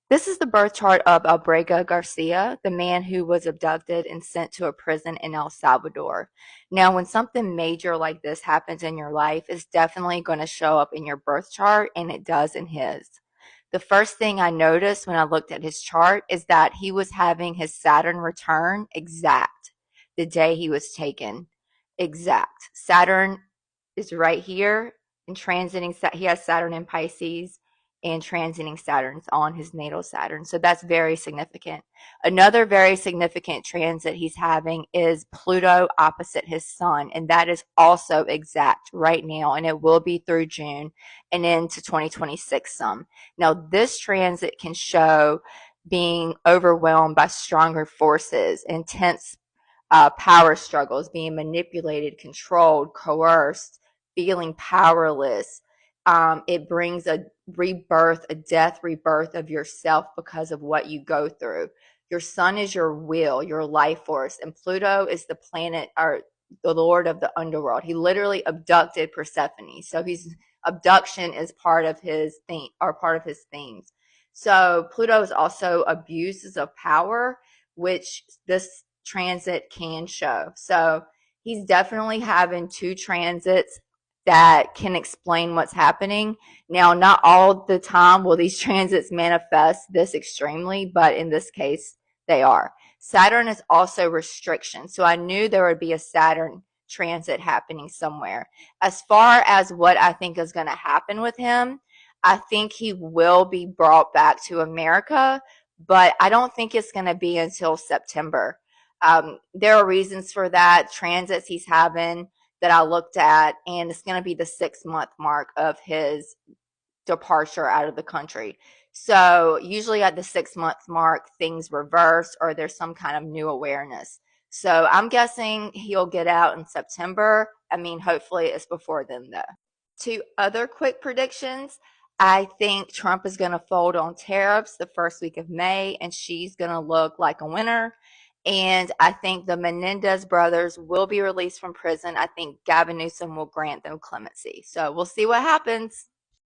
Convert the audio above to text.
This is the birth chart of Abrega Garcia, the man who was abducted and sent to a prison in El Salvador. Now, when something major like this happens in your life, it's definitely going to show up in your birth chart, and it does in his. The first thing I noticed when I looked at his chart is that he was having his Saturn return exact the day he was taken. Exact. Saturn is right here and transiting. He has Saturn in Pisces and transiting Saturn's on his natal Saturn. So that's very significant. Another very significant transit he's having is Pluto opposite his sun, and that is also exact right now, and it will be through June and into 2026 some. Now, this transit can show being overwhelmed by stronger forces, intense power struggles, being manipulated, controlled, coerced, feeling powerless. It brings a rebirth, a death rebirth of yourself because of what you go through. Your sun is your will, your life force, and Pluto is the planet or the lord of the underworld. He literally abducted Persephone. So he's abduction is part of his theme or part of his themes. So Pluto is also abuses of power, which this transit can show. So he's definitely having two transits that can explain what's happening. Now, not all the time will these transits manifest this extremely, but in this case, they are. Saturn is also restriction. So I knew there would be a Saturn transit happening somewhere. As far as what I think is going to happen with him, I think he will be brought back to America, but I don't think it's going to be until September. There are reasons for that, transits he's having that I looked at, and it's going to be the 6 month mark of his departure out of the country. So usually at the 6 month mark, things reverse or there's some kind of new awareness. So I'm guessing he'll get out in September. I mean, hopefully it's before then, though. Two other quick predictions. I think Trump is going to fold on tariffs the first week of May, and she's going to look like a winner. And I think the Menendez brothers will be released from prison. I think Gavin Newsom will grant them clemency. So we'll see what happens.